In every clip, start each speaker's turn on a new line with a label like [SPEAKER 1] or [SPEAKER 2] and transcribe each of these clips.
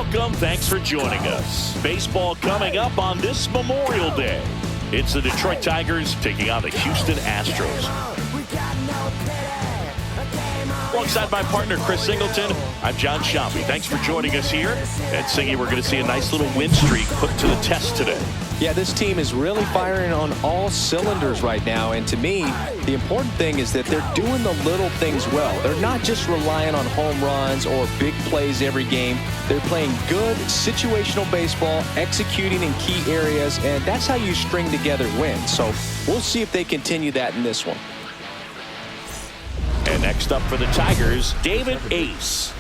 [SPEAKER 1] Welcome. Thanks for joining us. Baseball coming up on this Memorial Day. It's the Detroit Tigers taking on the Houston Astros. Alongside my partner, Chris Singleton, I'm John Shampi. Thanks for joining us here. And Singy, we're going to see a nice little win streak put to the test today.
[SPEAKER 2] Yeah, this team is really firing on all cylinders right now. And to me, the important thing is that they're doing the little things well. They're not just relying on home runs or big plays every game. They're playing good situational baseball, executing in key areas, and that's how you string together wins. So we'll see if they continue that in this one.
[SPEAKER 1] And next up for the Tigers, David Ace.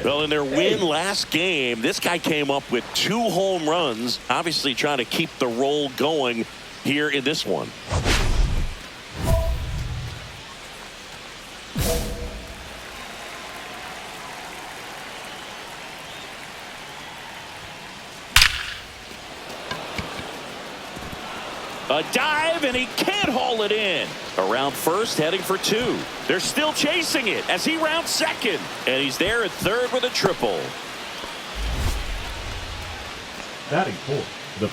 [SPEAKER 1] Well, in their win last game, this guy came up with 2 home runs, obviously trying to keep the roll going here in this one. A dive, and he can't haul it in. Around first, heading for 2. They're still chasing it as he rounds second. And he's there at third with a triple.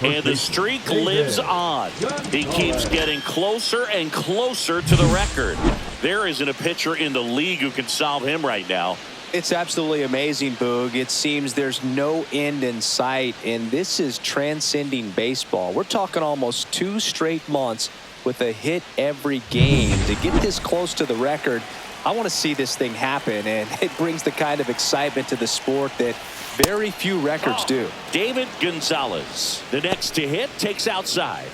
[SPEAKER 1] And the streak lives on. He keeps getting closer and closer to the record. There isn't a pitcher in the league who can solve him right now.
[SPEAKER 2] It's absolutely amazing, Boog. It seems there's no end in sight, and this is transcending baseball. We're talking almost 2 straight months with a hit every game. To get this close to the record, I want to see this thing happen, and it brings the kind of excitement to the sport that very few records do.
[SPEAKER 1] David Gonzalez, the next to hit, takes outside.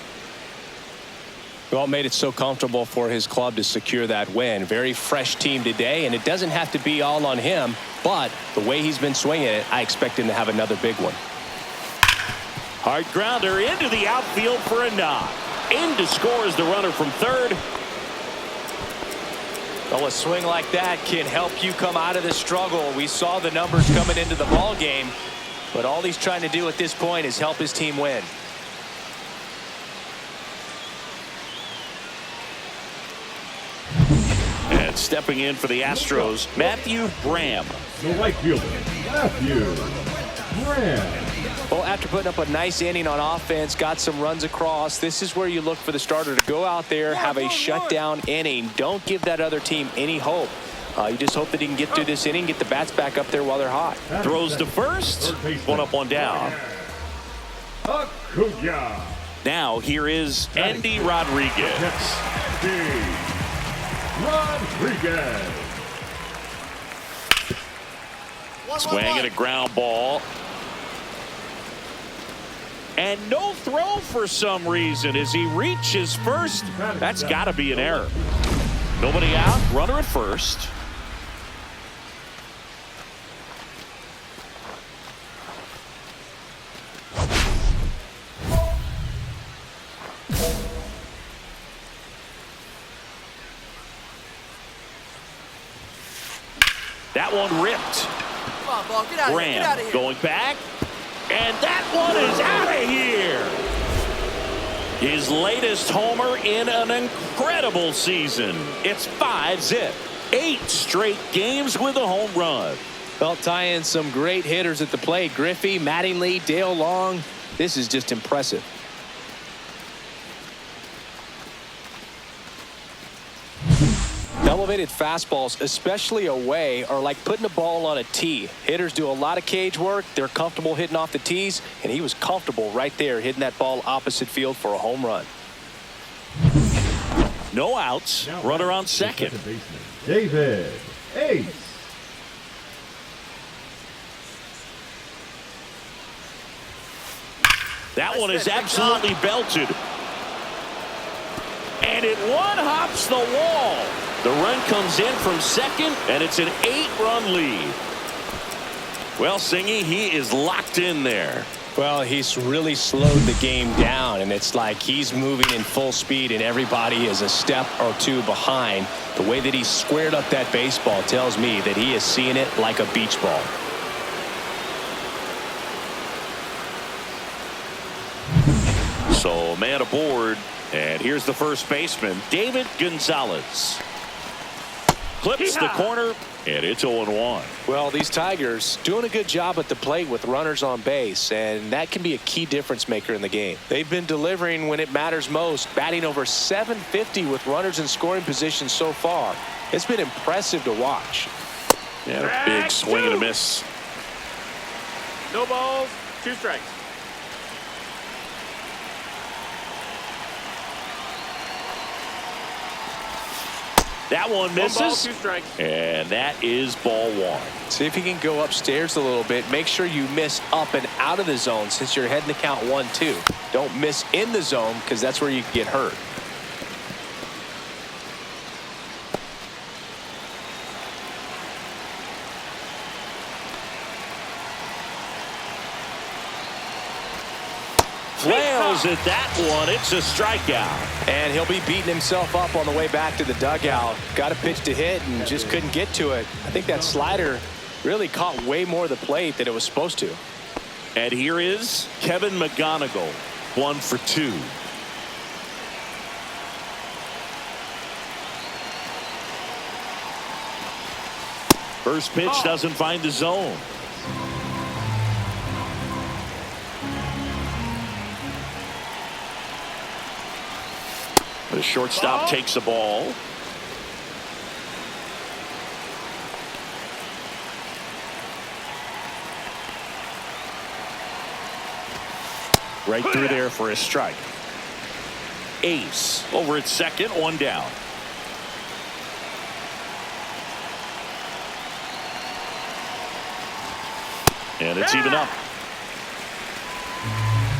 [SPEAKER 2] Well, made it so comfortable for his club to secure that win. Very fresh team today, and it doesn't have to be all on him, but the way he's been swinging it, I expect him to have another big one.
[SPEAKER 1] Hard grounder into the outfield for a knock. In to score is the runner from third.
[SPEAKER 2] Well, a swing like that can help you come out of the struggle. We saw the numbers coming into the ball game, but all he's trying to do at this point is help his team win.
[SPEAKER 1] And stepping in for the Astros, Matthew Graham.
[SPEAKER 3] The right fielder, Matthew Graham.
[SPEAKER 2] Well, after putting up a nice inning on offense, got some runs across, this is where you look for the starter to go out there, have a shutdown inning. Don't give that other team any hope. You just hope that he can get through this inning, get the bats back up there while they're hot.
[SPEAKER 1] Throws to first. One up, one down.
[SPEAKER 3] Acuna.
[SPEAKER 1] Now here is Andy Rodriguez.
[SPEAKER 3] Rodriguez.
[SPEAKER 1] Swing and a ground ball. And no throw for some reason as he reaches first. That's got to be an error. Nobody out. Runner at first. That one ripped.
[SPEAKER 4] Come on, ball. Get out of here. Get out of here.
[SPEAKER 1] Going back. And that one is out of here. His latest homer in an incredible season. It's 5-zip. 8 straight games with a home run.
[SPEAKER 2] Well, tie in some great hitters at the plate. Griffey, Mattingly, Dale Long. This is just impressive. Elevated fastballs, especially away, are like putting a ball on a tee. Hitters do a lot of cage work. They're comfortable hitting off the tees, and he was comfortable right there hitting that ball opposite field for a home run.
[SPEAKER 1] No outs. Runner on second.
[SPEAKER 3] David Ace.
[SPEAKER 1] That one is absolutely belted. And it one-hops the wall. The run comes in from second, and it's an 8-run lead. Well, Singy, he is locked in there.
[SPEAKER 2] Well, he's really slowed the game down, and it's like he's moving in full speed, and everybody is a step or two behind. The way that he squared up that baseball tells me that he is seeing it like a beach ball.
[SPEAKER 1] So, man aboard. And here's the first baseman, David Gonzalez. Clips the corner, and it's 0-1.
[SPEAKER 2] Well, these Tigers doing a good job at the plate with runners on base, and that can be a key difference maker in the game. They've been delivering when it matters most, batting over .750 with runners in scoring position so far. It's been impressive to watch.
[SPEAKER 1] And a big swing and a miss.
[SPEAKER 5] No balls, 2 strikes.
[SPEAKER 1] That one misses.
[SPEAKER 5] 1 ball, 2 strikes.
[SPEAKER 1] And that is ball 1.
[SPEAKER 2] See if you can go upstairs a little bit. Make sure you miss up and out of the zone since you're heading to count 1-2. Don't miss in the zone because that's where you can get hurt.
[SPEAKER 1] Flails at that one. It's a strikeout.
[SPEAKER 2] And he'll be beating himself up on the way back to the dugout. Got a pitch to hit and just couldn't get to it. I think that slider really caught way more of the plate than it was supposed to.
[SPEAKER 1] And here is Kevin McGonigal, 1 for 2. First pitch doesn't find the zone. The shortstop takes the ball. Right through there for a strike. Ace over at second, 1 down. And it's even up.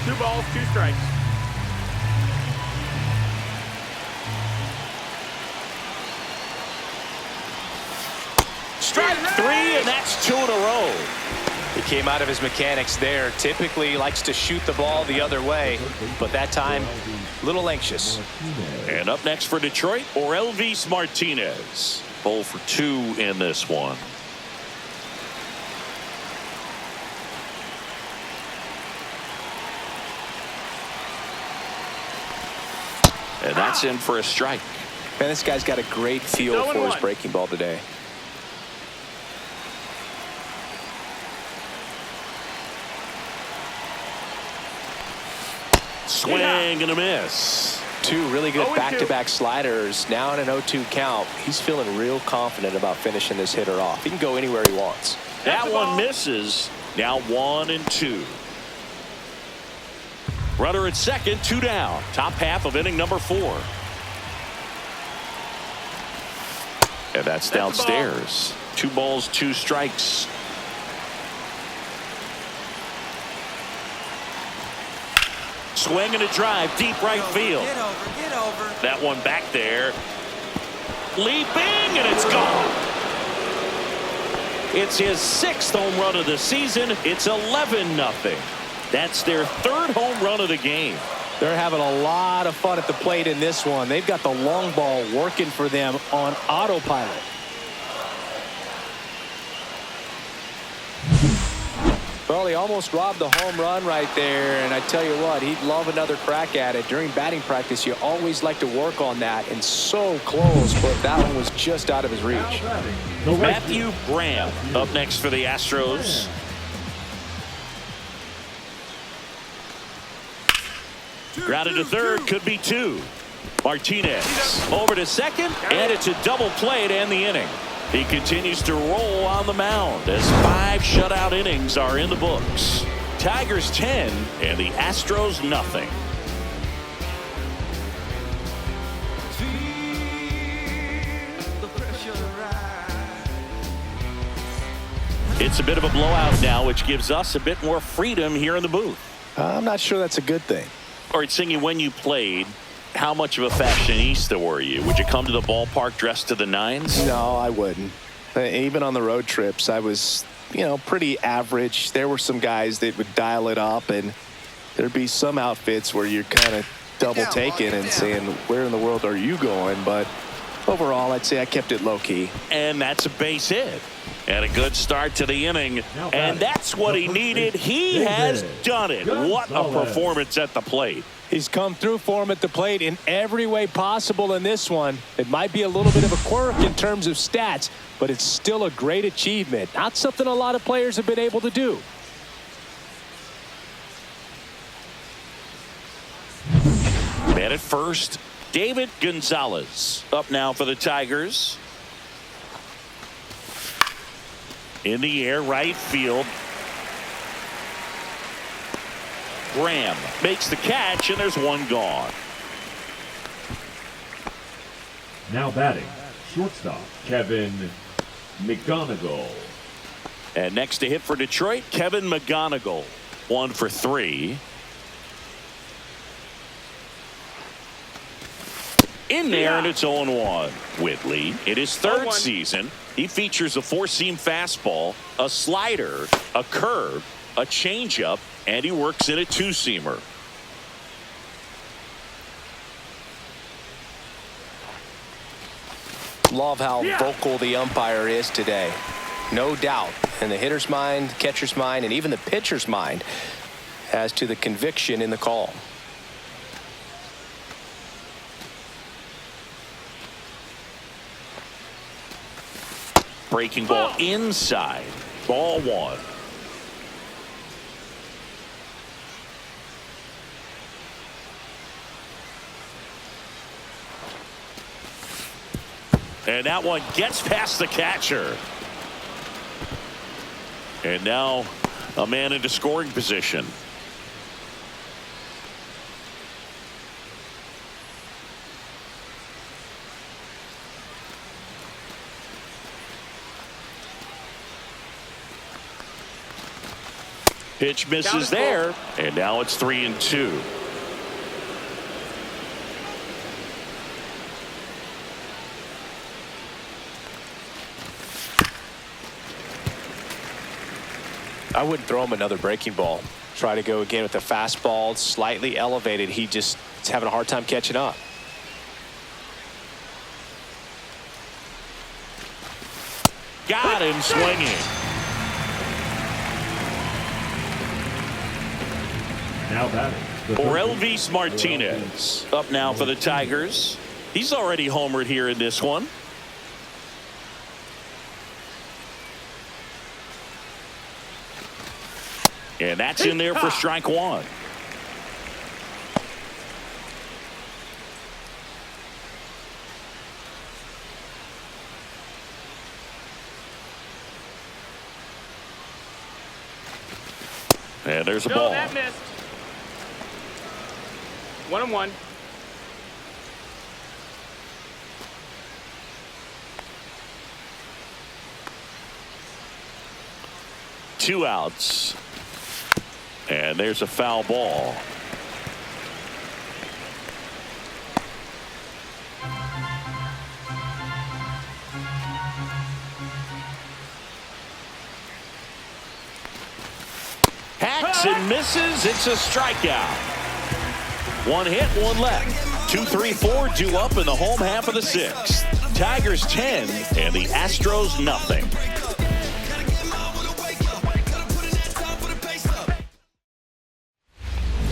[SPEAKER 5] 2 balls, 2 strikes.
[SPEAKER 1] Strike 3, and that's 2 in a row.
[SPEAKER 2] He came out of his mechanics there. Typically likes to shoot the ball the other way, but that time a little anxious.
[SPEAKER 1] And up next for Detroit, Orelvis Martinez. 0 for 2 in this one. And that's in for a strike.
[SPEAKER 2] Man, this guy's got a great feel for his breaking ball today.
[SPEAKER 1] Swing and a miss.
[SPEAKER 2] 2 really good back-to-back sliders. Now in an 0-2 count. He's feeling real confident about finishing this hitter off. He can go anywhere he wants.
[SPEAKER 1] That one misses. Now 1 and 2. Runner at second, 2 down. Top half of inning number 4. And that's downstairs. 2 balls, 2 strikes. Swing and a drive, deep right field.
[SPEAKER 4] Get over.
[SPEAKER 1] That one back there. Leaping, and it's gone. It's his 6th home run of the season. It's 11-0. That's their 3rd home run of the game.
[SPEAKER 2] They're having a lot of fun at the plate in this one. They've got the long ball working for them on autopilot. Well, he almost robbed the home run right there, and I tell you what, he'd love another crack at it. During batting practice, you always like to work on that, and so close, but that one was just out of his reach.
[SPEAKER 1] Matthew Graham up next for the Astros. Grounded to third, could be 2. Martinez over to second, and it's a double play to end the inning. He continues to roll on the mound as 5 shutout innings are in the books. Tigers 10 and the Astros nothing. It's a bit of a blowout now, which gives us a bit more freedom here in the booth.
[SPEAKER 2] I'm not sure that's a good thing.
[SPEAKER 1] All right, Singy, when you played, how much of a fashionista were you? Would you come to the ballpark dressed to the nines?
[SPEAKER 2] No, I wouldn't. Even on the road trips, I was, pretty average. There were some guys that would dial it up, and there'd be some outfits where you're kind of double taking and saying, where in the world are you going? But overall, I'd say I kept it low key.
[SPEAKER 1] And that's a base hit. And a good start to the inning. And that's what he needed. He has done it. What a performance at the plate.
[SPEAKER 2] He's come through for him at the plate in every way possible in this one. It might be a little bit of a quirk in terms of stats, but it's still a great achievement. Not something a lot of players have been able to do.
[SPEAKER 1] Man at first, David Gonzalez up now for the Tigers. In the air, right field. Graham makes the catch, and there's one gone.
[SPEAKER 3] Now batting, shortstop Kevin McGonigal.
[SPEAKER 1] And next to hit for Detroit, Kevin McGonigal. 1 for 3. In there, and it's 0-1. Whitley, in his third season, he features a four-seam fastball, a slider, a curve, a changeup, and he works in a two-seamer.
[SPEAKER 2] Love how vocal the umpire is today. No doubt in the hitter's mind, catcher's mind, and even the pitcher's mind as to the conviction in the call.
[SPEAKER 1] Breaking ball inside. Ball 1. And that one gets past the catcher. And now a man into scoring position. Pitch misses there, and now it's 3-2.
[SPEAKER 2] I wouldn't throw him another breaking ball. Try to go again with the fastball, slightly elevated. He just is having a hard time catching up.
[SPEAKER 1] Got him swinging.
[SPEAKER 3] Now batting,
[SPEAKER 1] Elvis Martinez up now for the Tigers. He's already homered here in this one. And that's in there for strike 1. And there's a ball.
[SPEAKER 5] That missed. 1-1.
[SPEAKER 1] Two outs. And there's a foul ball. Hacks and misses. It's a strikeout. One hit, one left. 2, 3, 4 due up in the home half of the 6th. Tigers 10 and the Astros nothing.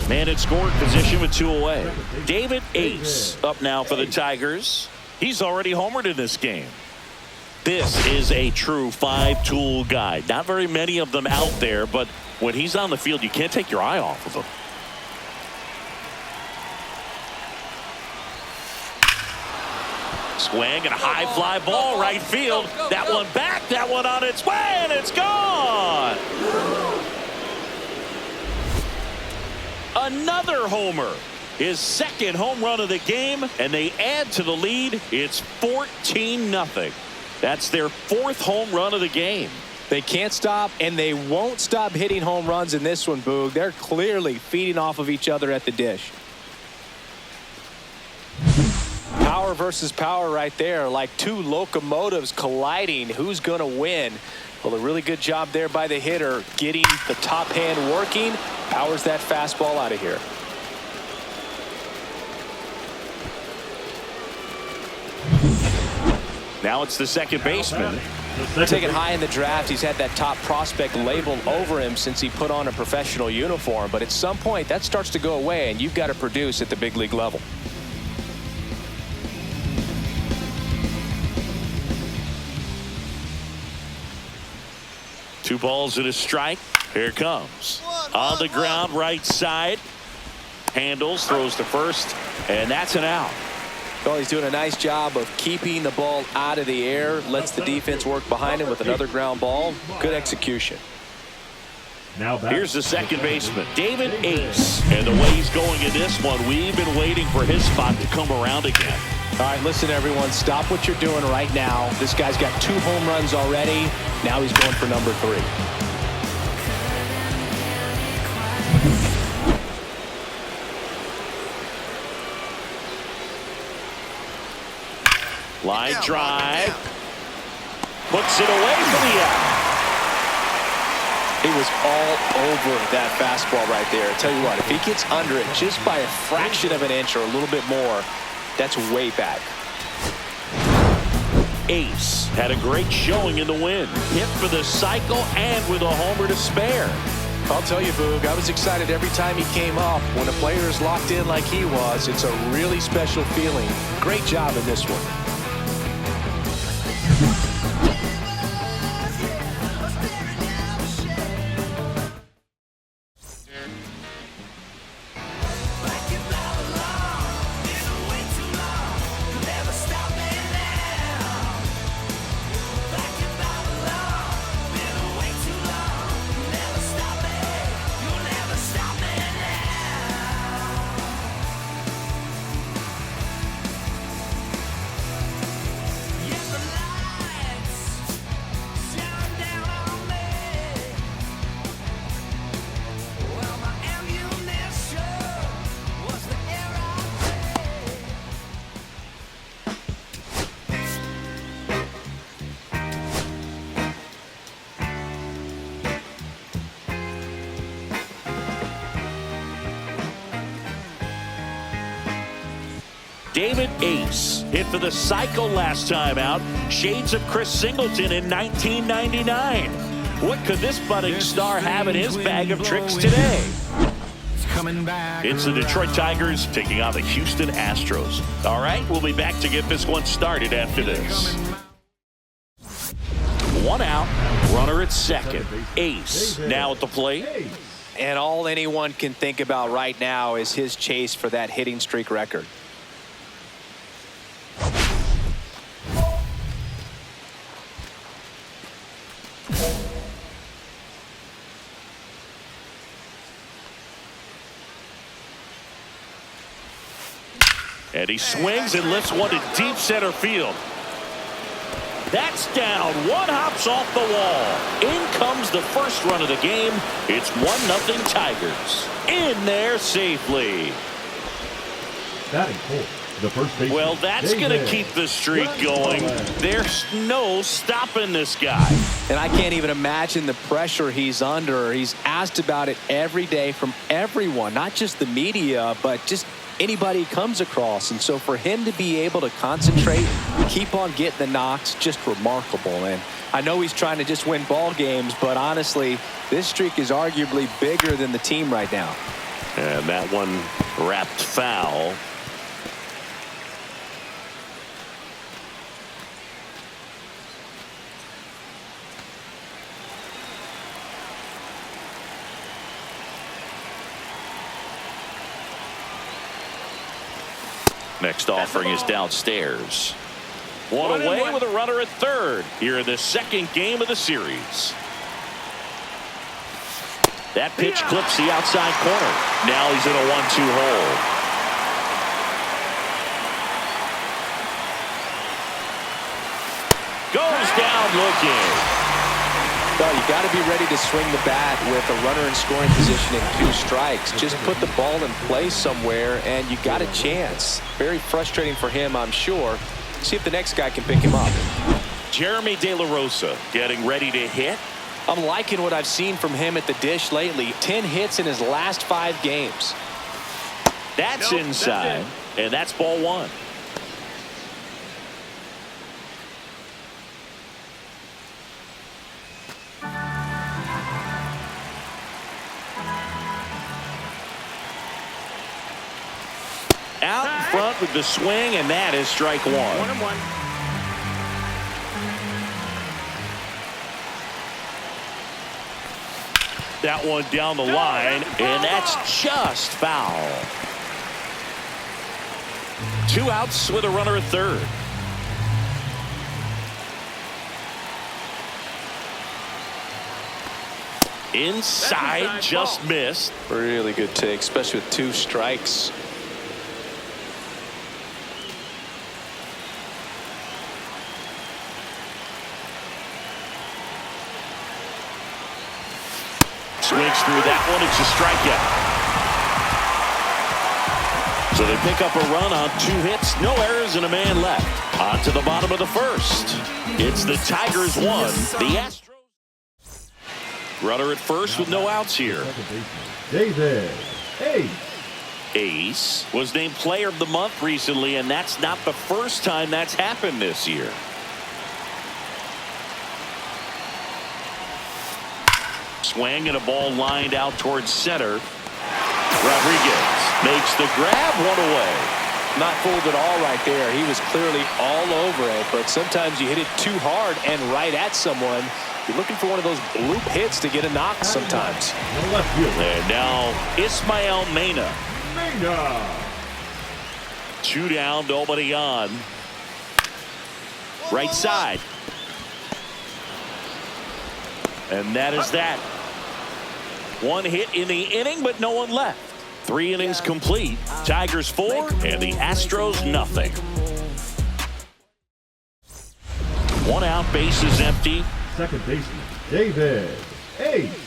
[SPEAKER 1] Man in scoring position with 2 away. David Ace up now for the Tigers. He's already homered in this game. This is a true 5-tool guy. Not very many of them out there, but when he's on the field, you can't take your eye off of him. Swing and a high fly ball right field. That one back, that one on its way, and it's gone. Another homer. His second home run of the game, and they add to the lead. It's 14-0. That's their 4th home run of the game.
[SPEAKER 2] They can't stop, and they won't stop hitting home runs in this one, Boog. They're clearly feeding off of each other at the dish. Power versus power right there, like 2 locomotives colliding. Who's going to win? Well, a really good job there by the hitter, getting the top hand working. Powers that fastball out of here.
[SPEAKER 1] Now it's the second baseman,
[SPEAKER 2] Taken high in the draft, he's had that top prospect label over him since he put on a professional uniform. But at some point, that starts to go away, and you've got to produce at the big league level.
[SPEAKER 1] Two balls and a strike. Here it comes. On the ground, right side. Handles, throws to first, and that's an out.
[SPEAKER 2] Well, he's doing a nice job of keeping the ball out of the air. Lets the defense work behind him with another ground ball. Good execution.
[SPEAKER 3] Now
[SPEAKER 1] here's the second baseman, David Ace. And the way he's going in this one, we've been waiting for his spot to come around again.
[SPEAKER 2] All right, listen, everyone. Stop what you're doing right now. This guy's got 2 home runs already. Now he's going for number 3.
[SPEAKER 1] Line drive. Puts it away for the out.
[SPEAKER 2] He was all over that fastball right there. I tell you what, if he gets under it just by a fraction of an inch or a little bit more, that's way back.
[SPEAKER 1] Ace had a great showing in the win. Hit for the cycle and with a homer to spare.
[SPEAKER 2] I'll tell you, Boog, I was excited every time he came up. When a player is locked in like he was, it's a really special feeling. Great job in this one.
[SPEAKER 1] David Ace hit for the cycle last time out. Shades of Chris Singleton in 1999. What could this budding star have in his bag of tricks today? It's the Detroit Tigers taking on the Houston Astros. All right, we'll be back to get this one started after this. 1 out, runner at second. Ace now at the plate.
[SPEAKER 2] And all anyone can think about right now is his chase for that hitting streak record.
[SPEAKER 1] And he swings and lifts one to deep center field. That's down. One hops off the wall. In comes the first run of the game. It's 1-0 Tigers. In there safely.
[SPEAKER 3] Batting fourth, the first baseman.
[SPEAKER 1] Well, that's going to keep the streak going. There's no stopping this guy.
[SPEAKER 2] And I can't even imagine the pressure he's under. He's asked about it every day from everyone, not just the media, but just anybody he comes across. And so for him to be able to concentrate, keep on getting the knocks, just remarkable. And I know he's trying to just win ball games, but honestly, this streak is arguably bigger than the team right now.
[SPEAKER 1] And that one wrapped foul. Next offering is downstairs. One away with a runner at third here in the second game of the series. That pitch clips the outside corner. Now he's in a 1-2 hole. Goes down looking.
[SPEAKER 2] Well, you got to be ready to swing the bat with a runner in scoring position and 2 strikes. Just put the ball in play somewhere, and you got a chance. Very frustrating for him, I'm sure. See if the next guy can pick him up.
[SPEAKER 1] Jeremy De La Rosa getting ready to hit.
[SPEAKER 2] I'm liking what I've seen from him at the dish lately. 10 hits in his last 5 games.
[SPEAKER 1] That's inside, and that's ball 1. with the swing, and that is strike one.
[SPEAKER 5] 1-1.
[SPEAKER 1] That one down the line, and that's just foul. 2 outs with a runner at third. Inside, just missed.
[SPEAKER 2] Really good take, especially with 2 strikes.
[SPEAKER 1] Swings through that one. It's a strikeout. So they pick up a run on 2 hits, no errors, and a man left. On to the bottom of the first. It's the Tigers 1, the Astros. Runner at first with no outs here.
[SPEAKER 3] David Ace.
[SPEAKER 1] Ace was named Player of the Month recently, and that's not the first time that's happened this year. Swing and a ball lined out towards center. Rodriguez makes the grab, 1 away.
[SPEAKER 2] Not fooled at all right there. He was clearly all over it, but sometimes you hit it too hard and right at someone. You're looking for one of those bloop hits to get a knock sometimes.
[SPEAKER 1] And now Ismael Mena. 2 down, nobody on. Right side. And that is that. 1 hit in the inning, but no one left. 3 innings complete. Tigers 4 and the Astros nothing. 1 out, bases empty.
[SPEAKER 3] Second baseman, David Ace.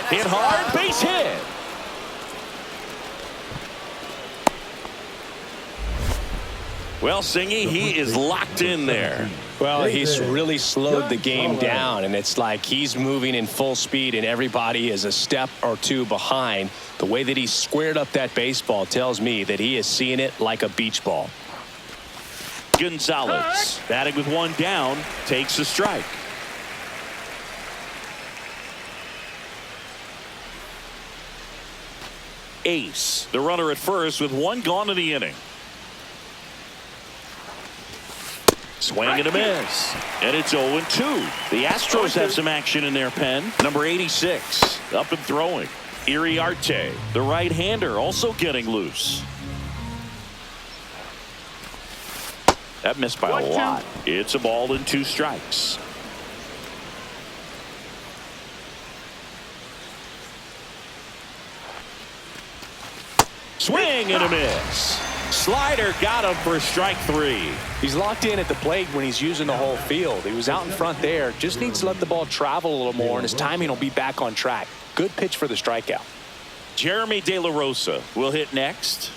[SPEAKER 1] Hit hard, base hit. Well, Singy, he is locked in there.
[SPEAKER 2] Well, he's really slowed the game down, and it's like he's moving in full speed, and everybody is a step or 2 behind. The way that he squared up that baseball tells me that he is seeing it like a beach ball.
[SPEAKER 1] Gonzalez, batting with 1 down, takes a strike. Ace, the runner at first with 1 gone in the inning. Swing and a miss. And it's 0-2. The Astros have some action in their pen. Number 86 up and throwing. Iriarte, the right-hander, also getting loose. That missed by a lot. It's a ball and 2 strikes. Swing and a miss. Slider got him for strike 3.
[SPEAKER 2] He's locked in at the plate when he's using the whole field. He was out in front there. Just needs to let the ball travel a little more, and his timing will be back on track. Good pitch for the strikeout.
[SPEAKER 1] Jeremy De La Rosa will hit next.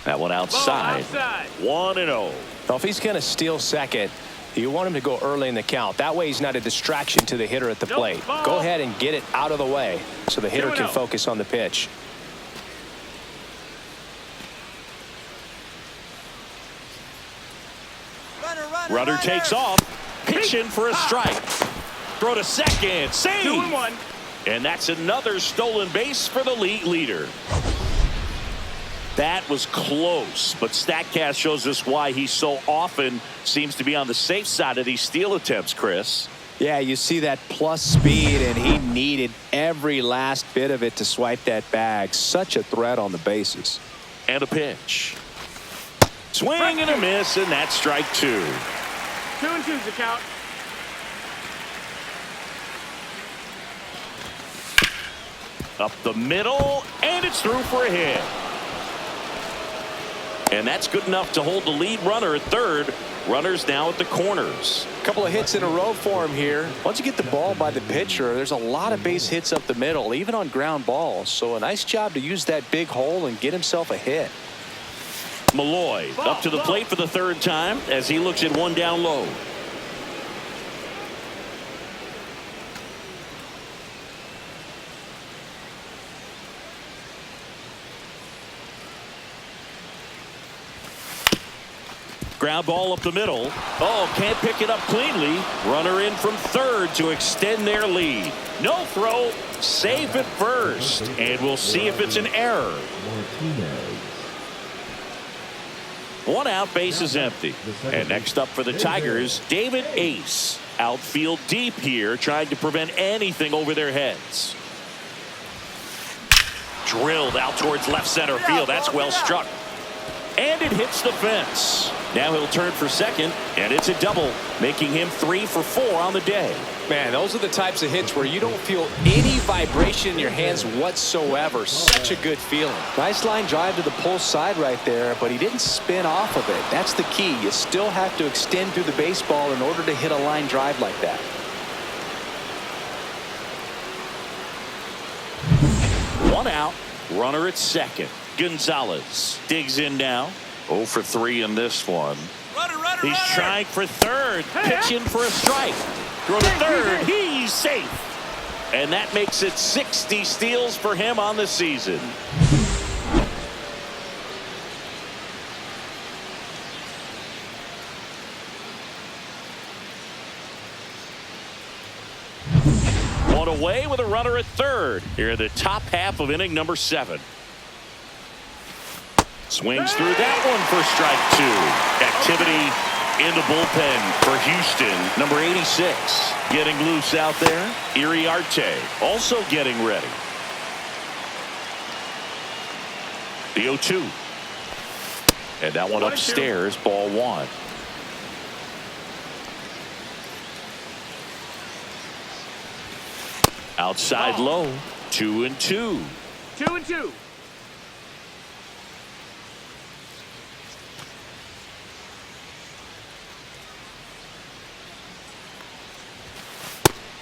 [SPEAKER 1] That one outside. 1-0.
[SPEAKER 2] Well, if he's going to steal second, you want him to go early in the count. That way he's not a distraction to the hitter at the plate. Go ahead and get it out of the way so the hitter can focus on the pitch.
[SPEAKER 1] Runner takes off. Pitching for a strike. Throw to second. Save.
[SPEAKER 5] 2-1.
[SPEAKER 1] And that's another stolen base for the league leader. That was close, but StatCast shows us why he so often seems to be on the safe side of these steal attempts, Chris.
[SPEAKER 2] Yeah, you see that plus speed, and he needed every last bit of it to swipe that bag. Such a threat on the bases.
[SPEAKER 1] And a pitch. Swing and a miss, and that's strike 2.
[SPEAKER 5] 2-2's the count.
[SPEAKER 1] Up the middle, and it's through for a hit. And that's good enough to hold the lead runner at third. Runners now at the corners.
[SPEAKER 2] A couple of hits in a row for him here. Once you get the ball by the pitcher, there's a lot of base hits up the middle, even on ground balls. So a nice job to use that big hole and get himself a hit.
[SPEAKER 1] Malloy up to the plate for the 3rd time as he looks at 1 down low. Ground ball up the middle. Oh, can't pick it up cleanly. Runner in from third to extend their lead. No throw. Safe at first. And we'll see if it's an error. One out, base is empty. And next up for the Tigers, David Ace. Outfield deep here, trying to prevent anything over their heads. Drilled out towards left center field. That's well struck. And it hits the fence. Now he'll turn for second, and it's a double, making him 3 for 4 on the day.
[SPEAKER 2] Man, those are the types of hits where you don't feel any vibration in your hands whatsoever. Such a good feeling. Nice line drive to the pull side right there, but he didn't spin off of it. That's the key. You still have to extend through the baseball in order to hit a line drive like that.
[SPEAKER 1] One out, runner at second. Gonzalez digs in now. 0 for 3 in this one. He's trying for third. Pitching for a strike. Throw to third. He's safe. And that makes it 60 steals for him on the season. One away with a runner at third. Here in the top half of inning number 7. Swings through that one for strike 2. Activity in the bullpen for Houston. Number 86 getting loose out there. Iriarte also getting ready. The 0-2. And that one upstairs, ball 1. Outside low. 2-2.
[SPEAKER 5] 2-2.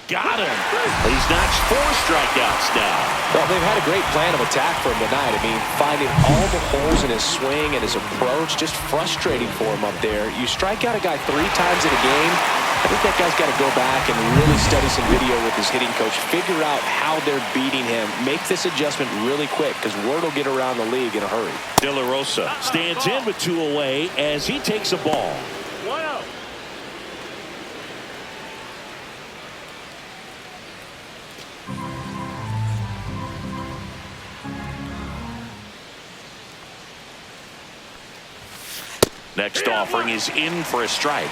[SPEAKER 1] Got him. He's notched 4 strikeouts now.
[SPEAKER 2] Well, they've had a great plan of attack for him tonight. I mean, finding all the holes in his swing and his approach, just frustrating for him up there. You strike out a guy 3 times in a game, I think that guy's got to go back and really study some video with his hitting coach, figure out how they're beating him, make this adjustment really quick, because word will get around the league in a hurry.
[SPEAKER 1] De La Rosa stands in with 2 away as he takes a ball.
[SPEAKER 5] 1-0.
[SPEAKER 1] Next offering is in for a strike.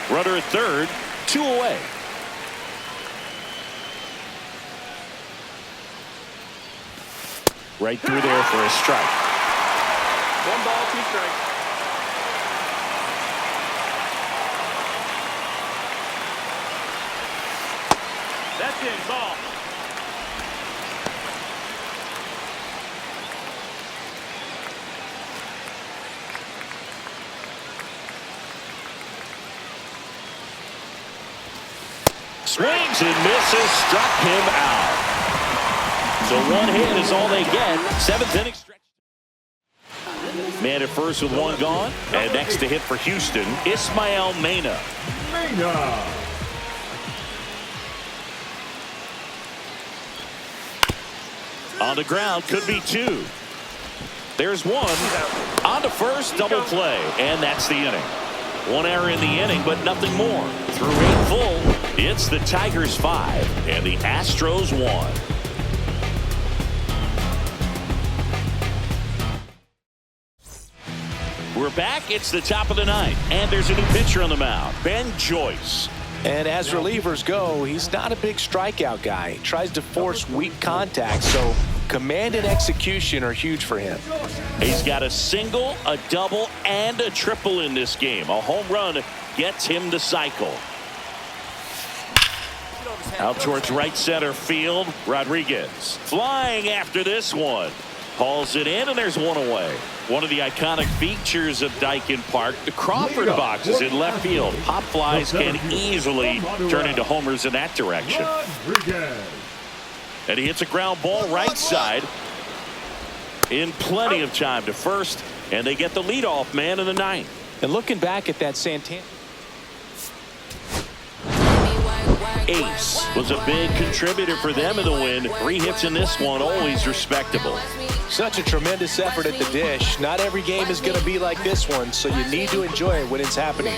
[SPEAKER 1] Runner at third, 2 away. Right through there for a strike.
[SPEAKER 5] 1 ball, 2 strikes. That's in, ball.
[SPEAKER 1] Swings and misses, struck him out. So 1 hit is all they get. 7th inning stretch. Man at first with 1 gone. And next to hit for Houston, Ismael Mena. On the ground, could be 2. There's 1. On to first, double play. And that's the inning. 1 error in the inning, but nothing more. Through 8 full, it's the Tigers 5 and the Astros 1. We're back. It's the top of the 9th, and there's a new pitcher on the mound, Ben Joyce.
[SPEAKER 2] And as relievers go, he's not a big strikeout guy. He tries to force weak contact, so command and execution are huge for him.
[SPEAKER 1] He's got a single, a double, and a triple in this game. A home run gets him the cycle. Out towards right center field, Rodriguez flying after this one. Hauls it in, and there's 1 away. One of the iconic features of Daikin Park, the Crawford boxes in left field. Pop flies can easily turn into homers in that direction. And he hits a ground ball right side in plenty of time to first, and they get the leadoff man in the 9th.
[SPEAKER 2] And looking back at that Santana.
[SPEAKER 1] ace was a big contributor for them in the win. 3 hits in this one, always respectable.
[SPEAKER 2] Such a tremendous effort at the dish. Not every game is going to be like this one, so you need to enjoy it when it's happening.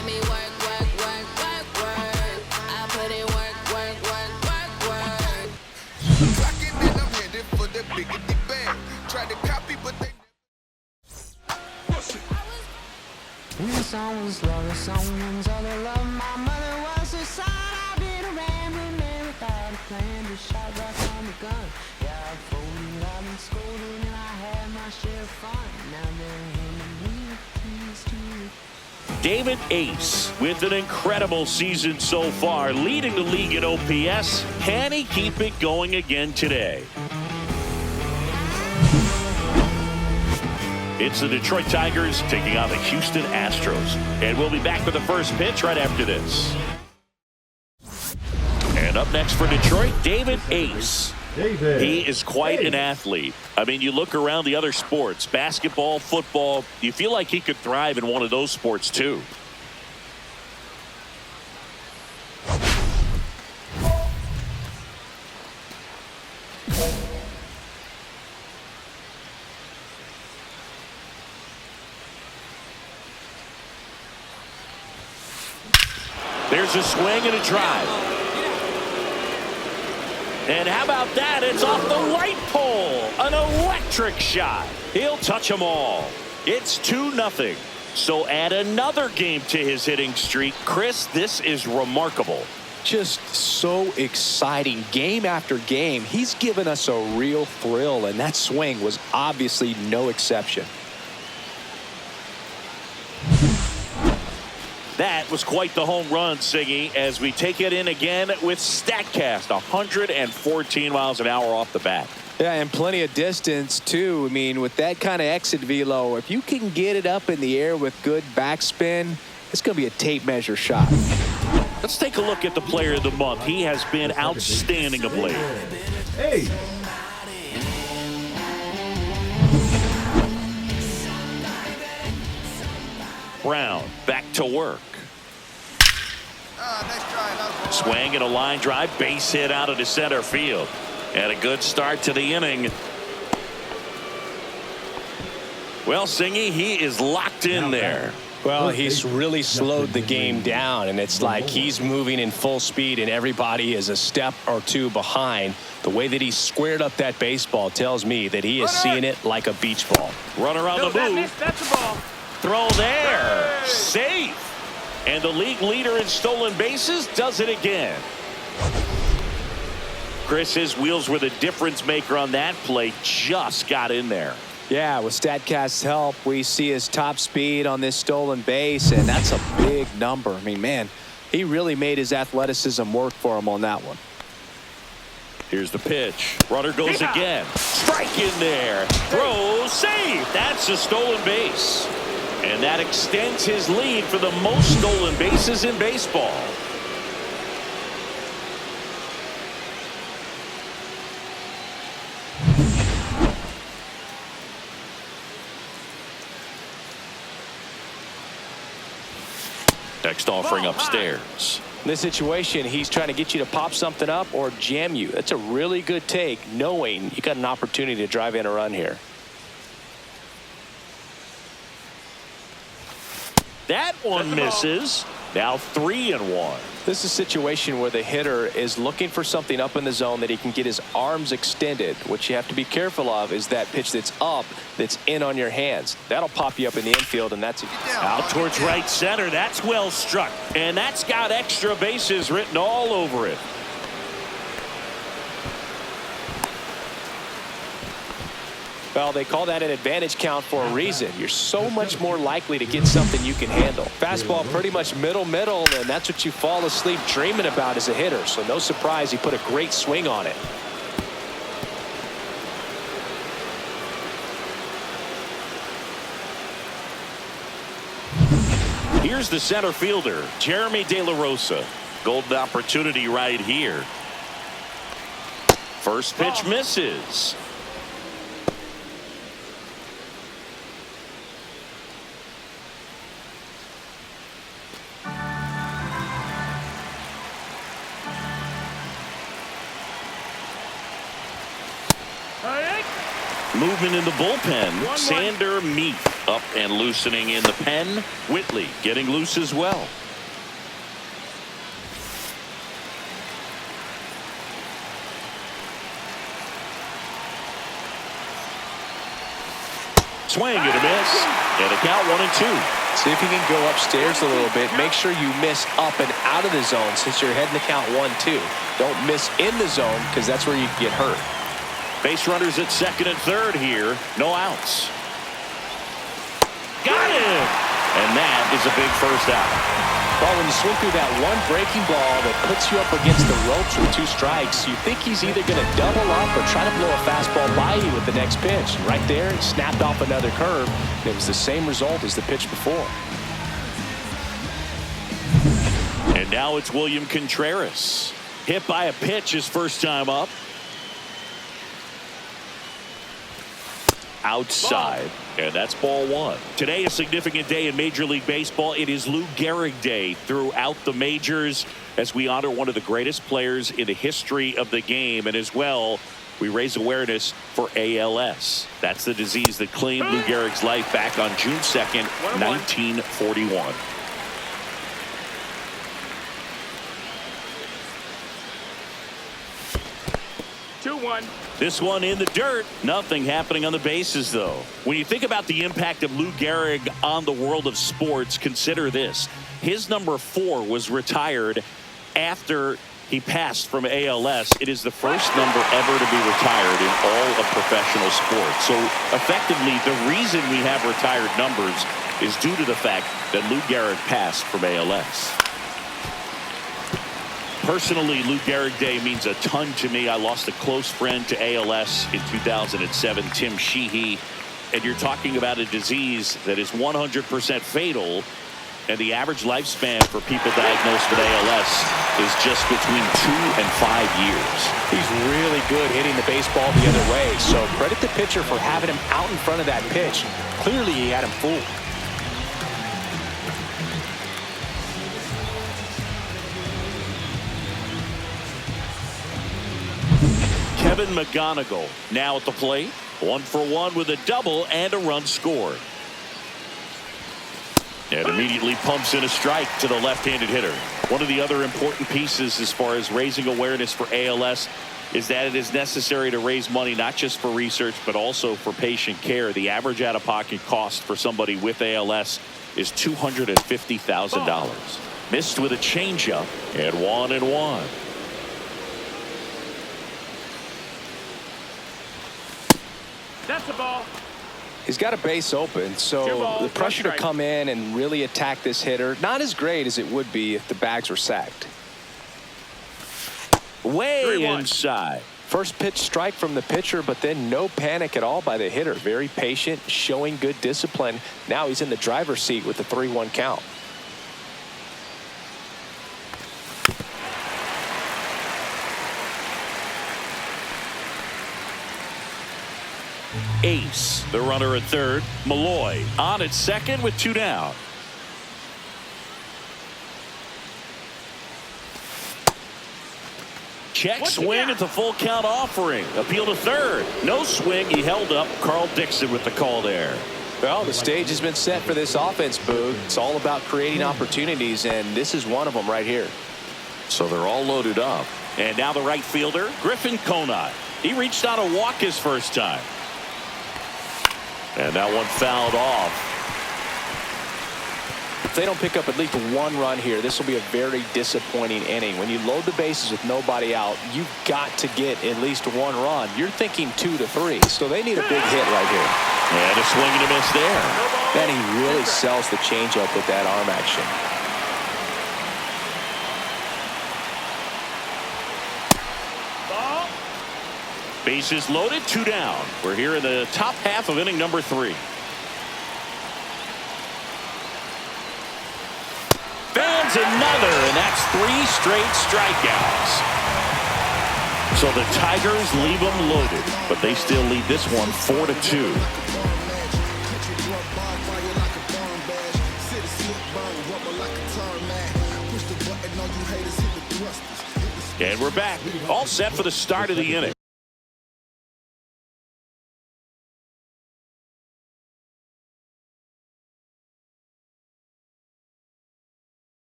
[SPEAKER 6] The song was love, the song was all the love. My mother was a son. I've been around with me without a plan. Just shot right from the gun. Yeah, I've folded, I've been scolded, and I had my share of fun. Now they're handing me keys to.
[SPEAKER 1] David Ace with an incredible season so far, leading the league in OPS. Can he keep it going again today? It's the Detroit Tigers taking on the Houston Astros. And we'll be back with the first pitch right after this. And up next for Detroit, David Ace. He is quite an athlete. I mean, you look around the other sports, basketball, football, you feel like he could thrive in one of those sports too. There's a swing and a drive. And how about that? It's off the right pole. An electric shot. He'll touch them all. It's 2-0. So add another game to his hitting streak. Chris, this is remarkable.
[SPEAKER 2] Just so exciting. Game after game, he's given us a real thrill, and that swing was obviously no exception.
[SPEAKER 1] That was quite the home run, Siggy, as we take it in again with StatCast. 114 miles an hour off the bat.
[SPEAKER 2] Yeah, and plenty of distance, too. I mean, with that kind of exit velo, if you can get it up in the air with good backspin, it's going to be a tape measure shot.
[SPEAKER 1] Let's take a look at the player of the month. He has been outstanding of late.
[SPEAKER 3] Hey.
[SPEAKER 1] Brown back to work. Swing and a line drive, base hit out of the center field. And a good start to the inning. Well, Singy, he is locked in there.
[SPEAKER 2] Well, he's really slowed the game down, and it's like he's moving in full speed and everybody is a step or two behind. The way that he squared up that baseball tells me that he is seeing it like a beach ball.
[SPEAKER 1] Runner on the move.
[SPEAKER 5] That's a ball.
[SPEAKER 1] Throw there. Safe. And the league leader in stolen bases does it again. Chris, his wheels were the difference maker on that play. Just got in there.
[SPEAKER 2] Yeah, with StatCast's help, we see his top speed on this stolen base, and that's a big number. I mean, man, he really made his athleticism work for him on that one.
[SPEAKER 1] Here's the pitch. Runner goes again. Strike in there. Throw, safe. That's a stolen base. And that extends his lead for the most stolen bases in baseball. Next offering upstairs.
[SPEAKER 2] In this situation, he's trying to get you to pop something up or jam you. That's a really good take, knowing you got an opportunity to drive in a run here.
[SPEAKER 1] That one misses. Now 3-1.
[SPEAKER 2] This is a situation where the hitter is looking for something up in the zone that he can get his arms extended. What you have to be careful of is that pitch that's up, that's in on your hands. That'll pop you up in the infield, and that's
[SPEAKER 1] out towards right center. That's well struck, and that's got extra bases written all over it.
[SPEAKER 2] Well, they call that an advantage count for a reason. You're so much more likely to get something you can handle. Fastball pretty much middle, and that's what you fall asleep dreaming about as a hitter. So no surprise he put a great swing on it.
[SPEAKER 1] Here's the center fielder, Jeremy De La Rosa. Golden opportunity right here. First pitch misses. Movement in the bullpen.
[SPEAKER 5] 1-1.
[SPEAKER 1] Sander Meat up and loosening in the pen. Whitley getting loose as well. Swing and a miss. And a count 1-2.
[SPEAKER 2] See if you can go upstairs a little bit. Make sure you miss up and out of the zone since you're heading to count 1-2. Don't miss in the zone because that's where you can get hurt.
[SPEAKER 1] Base runners at second and third here. No outs. Got him! And that is a big first out.
[SPEAKER 2] Well, when you swing through that one breaking ball that puts you up against the ropes with 2 strikes, you think he's either going to double up or try to blow a fastball by you with the next pitch. Right there, he snapped off another curve. It was the same result as the pitch before.
[SPEAKER 1] And now it's William Contreras. Hit by a pitch his first time up. Outside. And that's ball 1. Today, a significant day in Major League Baseball. It is Lou Gehrig Day throughout the majors as we honor one of the greatest players in the history of the game. And as well, we raise awareness for ALS. That's the disease that claimed Lou Gehrig's life back on June 2nd, 1941. This one in the dirt. Nothing happening on the bases, though. When you think about the impact of Lou Gehrig on the world of sports, consider this. His number 4 was retired after he passed from ALS. It is the first number ever to be retired in all of professional sports. So, effectively, the reason we have retired numbers is due to the fact that Lou Gehrig passed from ALS. Personally, Lou Gehrig Day means a ton to me. I lost a close friend to ALS in 2007, Tim Sheehy. And you're talking about a disease that is 100% fatal. And the average lifespan for people diagnosed with ALS is just between 2 and 5 years.
[SPEAKER 2] He's really good hitting the baseball the other way. So credit the pitcher for having him out in front of that pitch. Clearly, he had him fooled.
[SPEAKER 1] Kevin McGonigal now at the plate. 1 for 1 with a double and a run scored. And immediately pumps in a strike to the left-handed hitter. One of the other important pieces as far as raising awareness for ALS is that it is necessary to raise money not just for research but also for patient care. The average out-of-pocket cost for somebody with ALS is $250,000. Missed with a changeup and 1-1.
[SPEAKER 5] That's a ball.
[SPEAKER 2] He's got a base open, so the pressure to come in and really attack this hitter, not as great as it would be if the bags were sacked.
[SPEAKER 1] Way inside.
[SPEAKER 2] First pitch strike from the pitcher, but then no panic at all by the hitter. Very patient, showing good discipline. Now he's in the driver's seat with the 3-1 count.
[SPEAKER 1] Ace, the runner at third. Malloy on at second with 2 down. Check swing at the full count offering. Appeal to third. No swing. He held up. Carl Dixon with the call there.
[SPEAKER 2] Well, the stage has been set for this offense, Boog. It's all about creating opportunities, and this is one of them right here.
[SPEAKER 1] So they're all loaded up. And now the right fielder, Griffin Conine. He reached out a walk his first time. And that one fouled off.
[SPEAKER 2] If they don't pick up at least 1 run here, this will be a very disappointing inning. When you load the bases with nobody out, you've got to get at least 1 run. You're thinking 2 to 3, so they need a big hit right here.
[SPEAKER 1] And a swing and a miss there.
[SPEAKER 2] Then he really sells the changeup with that arm action.
[SPEAKER 1] Bases loaded, 2 down. We're here in the top half of inning number 3. Fans another, and that's 3 straight strikeouts. So the Tigers leave them loaded, but they still lead this one 4-2. And we're back, all set for the start of the inning.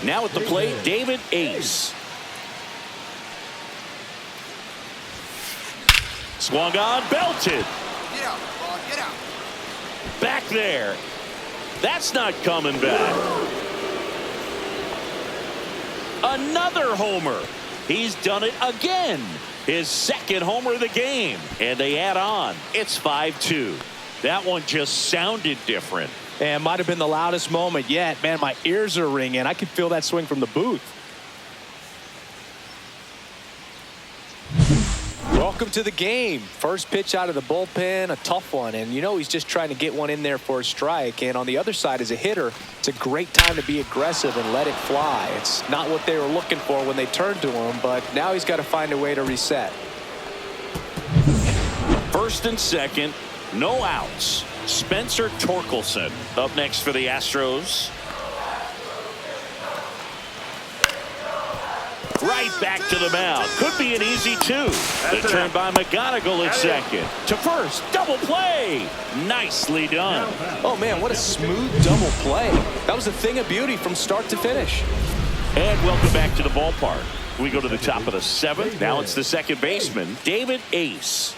[SPEAKER 1] Now at the plate, David Ace. Swung on, belted.
[SPEAKER 4] Get out, ball, get out.
[SPEAKER 1] Back there. That's not coming back. Another homer. He's done it again. His second homer of the game. And they add on. It's 5-2. That one just sounded different.
[SPEAKER 2] And might have been the loudest moment yet. Man, my ears are ringing. I could feel that swing from the booth. Welcome to the game. First pitch out of the bullpen, a tough one. And you know he's just trying to get one in there for a strike. And on the other side, as a hitter, it's a great time to be aggressive and let it fly. It's not what they were looking for when they turned to him, but now he's got to find a way to reset.
[SPEAKER 1] First and second, no outs. Spencer Torkelson up next for the Astros. Right back to the mound. Could be an easy two. The turn by McGonigal at second. To first. Double play. Nicely done.
[SPEAKER 2] Oh, man, what a smooth double play. That was a thing of beauty from start to finish.
[SPEAKER 1] And welcome back to the ballpark. We go to the top of the seventh. Now it's the second baseman, David Ace.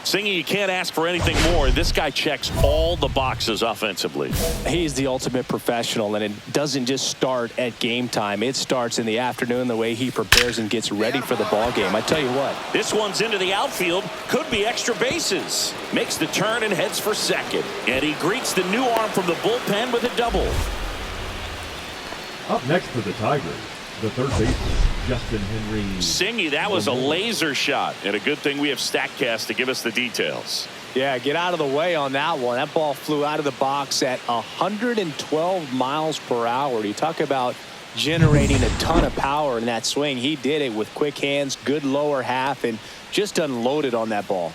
[SPEAKER 1] Singy, you can't ask for anything more. This guy checks all the boxes offensively.
[SPEAKER 2] He's the ultimate professional, and it doesn't just start at game time. It starts in the afternoon, the way he prepares and gets ready for the ball game. I tell you what.
[SPEAKER 1] This one's into the outfield. Could be extra bases. Makes the turn and heads for second. And he greets the new arm from the bullpen with a double.
[SPEAKER 3] Up next for the Tigers, the third baseman, Justin Henry.
[SPEAKER 1] Singy, that was a laser shot. And a good thing we have StatCast to give us the details.
[SPEAKER 2] Yeah, get out of the way on that one. That ball flew out of the box at 112 miles per hour. You talk about generating a ton of power in that swing. He did it with quick hands, good lower half, and just unloaded on that ball.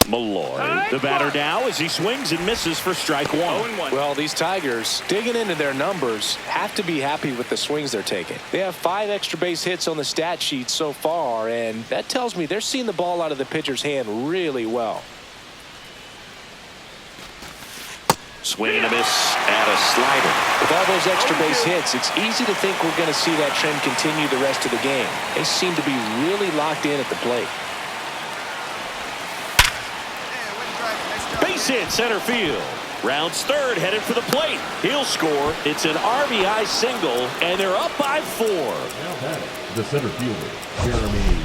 [SPEAKER 1] Malloy, the batter now as he swings and misses for strike one.
[SPEAKER 2] Well, these Tigers, digging into their numbers, have to be happy with the swings they're taking. They have 5 extra base hits on the stat sheet so far, and that tells me they're seeing the ball out of the pitcher's hand really well.
[SPEAKER 1] Swing and a miss at a slider.
[SPEAKER 2] With all those extra base hits, it's easy to think we're going to see that trend continue the rest of the game. They seem to be really locked in at the plate.
[SPEAKER 1] Base hit center field. Rounds third, headed for the plate. He'll score. It's an RBI single, and they're up by 4.
[SPEAKER 3] The center fielder, Jeremy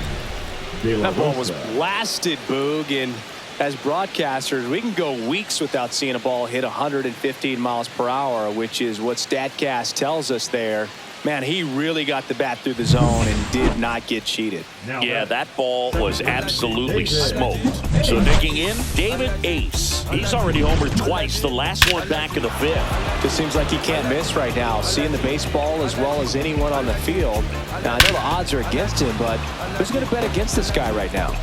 [SPEAKER 3] De La
[SPEAKER 2] That ball was
[SPEAKER 3] Rosa.
[SPEAKER 2] blasted, Boog, and as broadcasters, we can go weeks without seeing a ball hit 115 miles per hour, which is what StatCast tells us there. Man, he really got the bat through the zone and did not get cheated.
[SPEAKER 1] Yeah, that ball was absolutely smoked. So digging in, David Ace. He's already homered twice, the last one back in the 5th.
[SPEAKER 2] Just seems like he can't miss right now, seeing the baseball as well as anyone on the field. Now, I know the odds are against him, but who's going to bet against this guy right now?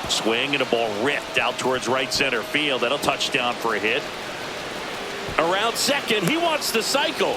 [SPEAKER 1] Swing and a ball ripped out towards right center field. That'll touchdown for a hit. Around second, he wants the cycle.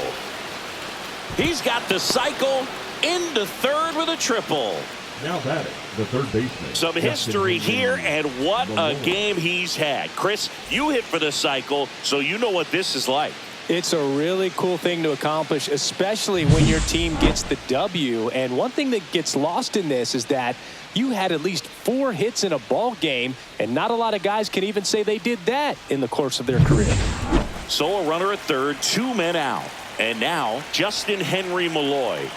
[SPEAKER 1] He's got the cycle into third with a triple.
[SPEAKER 3] Now batting, the third baseman.
[SPEAKER 1] Some history here, and what a game he's had. Chris, you hit for the cycle, so you know what this is like.
[SPEAKER 2] It's a really cool thing to accomplish, especially when your team gets the W. And one thing that gets lost in this is that you had at least 4 hits in a ball game, and not a lot of guys can even say they did that in the course of their career.
[SPEAKER 1] So a runner at third, 2 men out. And now, Justin Henry Malloy.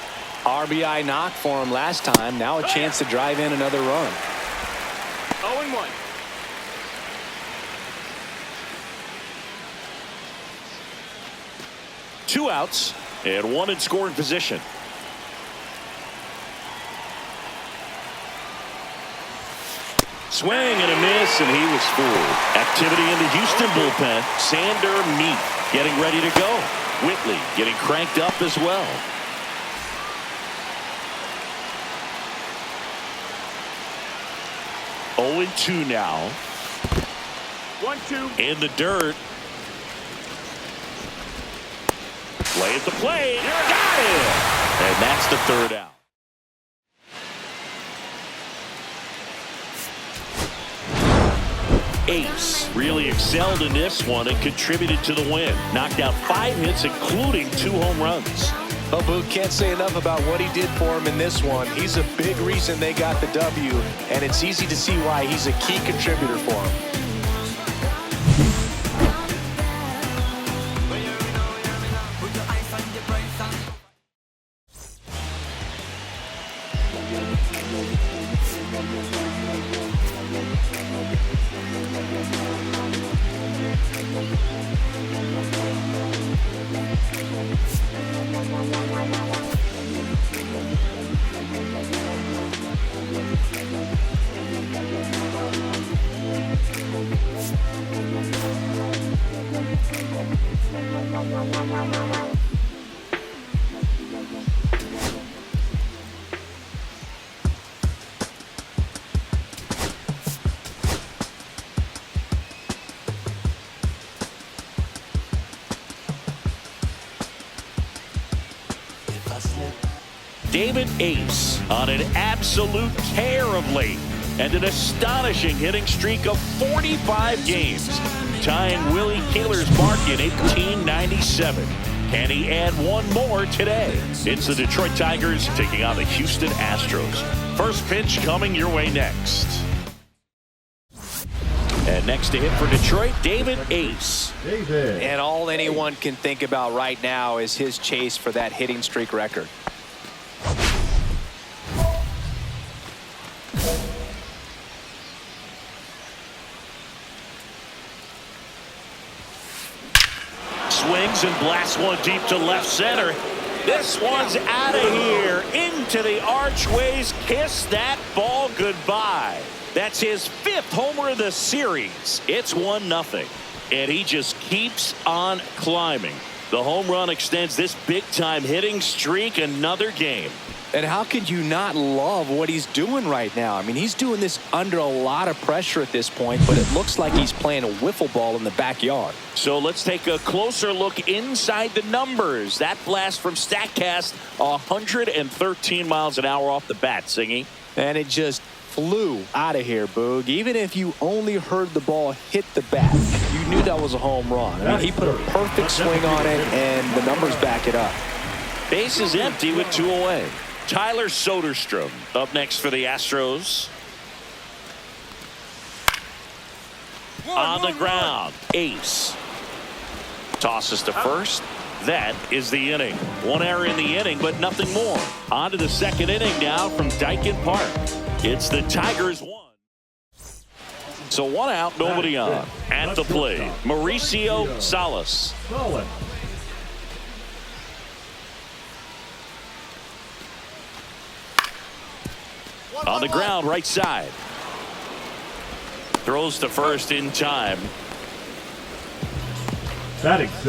[SPEAKER 2] RBI knock for him last time. Now a chance to drive in another run.
[SPEAKER 5] 0-1.
[SPEAKER 1] Two outs and one in scoring position. Swing and a miss, and he was fooled. Activity in the Houston bullpen. Sander Meat getting ready to go. Whitley getting cranked up as well. Oh, 0-2 now.
[SPEAKER 5] 1-2.
[SPEAKER 1] In the dirt. Play at the plate. Got it. And that's the third out. Ace really excelled in this one and contributed to the win. Knocked out 5 hits, including 2 home runs.
[SPEAKER 2] Oh, Boog, can't say enough about what he did for him in this one. He's a big reason they got the W, and it's easy to see why he's a key contributor for him.
[SPEAKER 1] David Ace on an absolute tear of late and an astonishing hitting streak of 45 games, tying Willie Keeler's mark in 1897. Can he add one more today? It's the Detroit Tigers taking on the Houston Astros. First pitch coming your way next. And next to hit for Detroit, David Ace.
[SPEAKER 2] And all anyone can think about right now is his chase for that hitting streak record.
[SPEAKER 1] Swings and blasts one deep to left center. This one's out of here into the archways. Kiss that ball goodbye. That's his 5th homer of the series. It's 1-0. And he just keeps on climbing. The home run extends this big-time hitting streak another game.
[SPEAKER 2] And how could you not love what he's doing right now? I mean, he's doing this under a lot of pressure at this point, but it looks like he's playing a wiffle ball in the backyard.
[SPEAKER 1] So let's take a closer look inside the numbers. That blast from StatCast, 113 miles an hour off the bat, Singy.
[SPEAKER 2] And it just flew out of here, Boog. Even if you only heard the ball hit the bat, you knew that was a home run. I mean, he put a perfect swing on it, and the numbers back it up.
[SPEAKER 1] Base is empty with 2 away. Tyler Soderstrom up next for the Astros. On the ground, Ace tosses to first. That is the inning. 1 error in the inning, but nothing more. On to the second inning now from Dyken Park. It's the Tigers 1. So 1 out, nobody on. At the plate, Mauricio Salas. On the ground, right side. Throws to first in time.
[SPEAKER 3] Batting 6,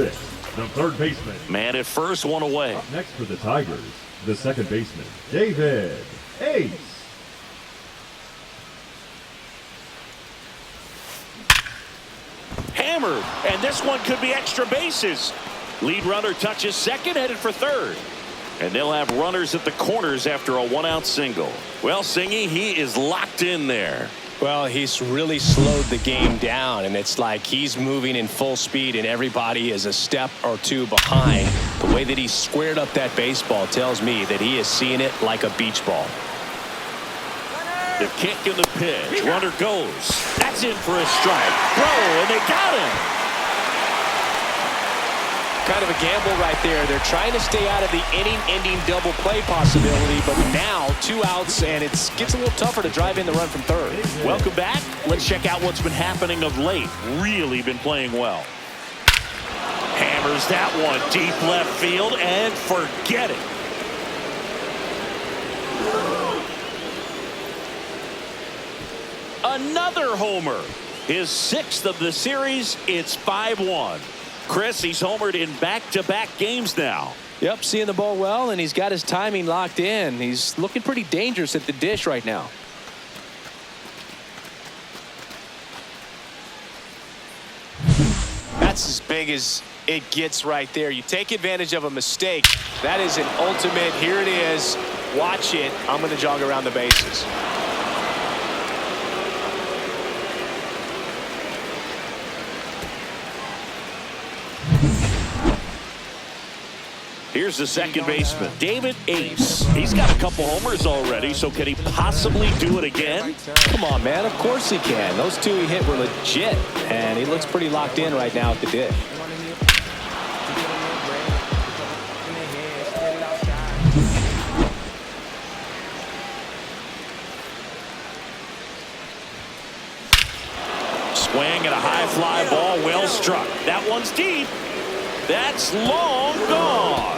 [SPEAKER 3] the third baseman.
[SPEAKER 1] Man at first, 1 away.
[SPEAKER 3] Up next for the Tigers, the second baseman, David Ace.
[SPEAKER 1] Hammered, and this one could be extra bases. Lead runner touches second, headed for third. And they'll have runners at the corners after a 1-out single. Well, Singy, he is locked in there.
[SPEAKER 2] Well, he's really slowed the game down, and it's like he's moving in full speed, and everybody is a step or 2 behind. The way that he squared up that baseball tells me that he is seeing it like a beach ball.
[SPEAKER 1] The kick and the pitch. Runner goes. That's in for a strike. Throw, and they got him.
[SPEAKER 2] Kind of a gamble right there. They're trying to stay out of the inning-ending double play possibility, but now 2 outs, and it gets a little tougher to drive in the run from third.
[SPEAKER 1] Welcome back. Let's check out what's been happening of late. Really been playing well. Hammers that one deep left field, and forget it. Another homer. His 6th of the series. It's 5-1. Chris, he's homered in back-to-back games now.
[SPEAKER 2] Yep, seeing the ball well, and he's got his timing locked in. He's looking pretty dangerous at the dish right now. That's as big as it gets right there. You take advantage of a mistake. That is an ultimate. Here it is. Watch it. I'm going to jog around the bases.
[SPEAKER 1] Here's the second baseman, David Ace. He's got a couple homers already, so can he possibly do it again?
[SPEAKER 2] Come on, man. Of course he can. Those two he hit were legit, and he looks pretty locked in right now at the dish.
[SPEAKER 1] Swing and a high fly ball, well struck. That one's deep. That's long gone.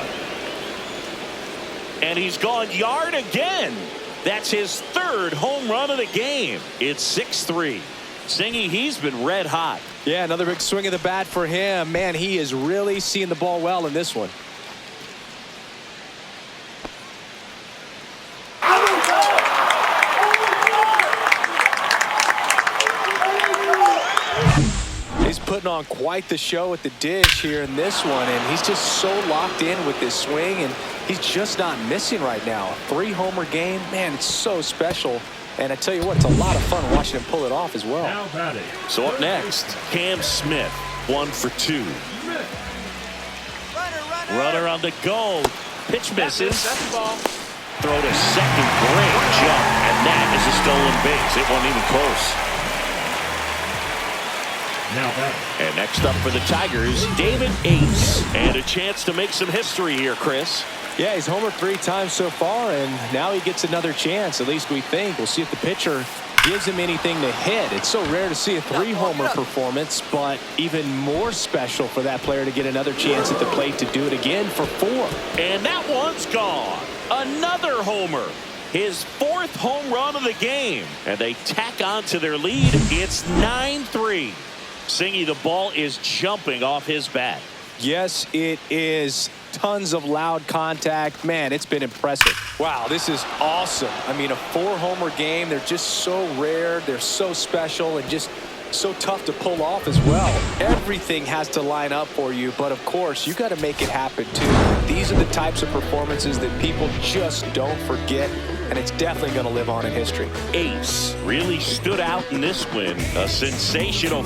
[SPEAKER 1] And he's gone yard again. That's his third home run of the game. It's 6-3. Singy, he's been red hot.
[SPEAKER 2] Yeah, another big swing of the bat for him. Man, he is really seeing the ball well in this one. He's putting on quite the show at the dish here in this one, and he's just so locked in with this swing, and he's just not missing right now. 3-homer game, man, it's so special. And I tell you what, it's a lot of fun watching him pull it off as well.
[SPEAKER 3] Now batting.
[SPEAKER 1] So up next, Cam Smith, 1 for 2. Runner on the go. Pitch misses.
[SPEAKER 5] That's the ball.
[SPEAKER 1] Throw to second, great jump, and that is a stolen base. It wasn't even close.
[SPEAKER 3] Now batting.
[SPEAKER 1] And next up for the Tigers, David Ace. And a chance to make some history here, Chris.
[SPEAKER 2] Yeah, he's homered 3 times so far, and now he gets another chance, at least we think. We'll see if the pitcher gives him anything to hit. It's so rare to see a 3-homer performance, but even more special for that player to get another chance at the plate to do it again for 4.
[SPEAKER 1] And that one's gone. Another homer. His 4th home run of the game. And they tack on to their lead. It's 9-3. Singy, the ball is jumping off his bat.
[SPEAKER 2] Yes, it is. Tons of loud contact. Man, it's been impressive. Wow, this is awesome. I mean, a 4-homer game. They're just so rare. They're so special and just so tough to pull off as well. Everything has to line up for you, but of course, you got to make it happen too. These are the types of performances that people just don't forget, and it's definitely going to live on in history.
[SPEAKER 1] Ace really stood out in this win. A sensational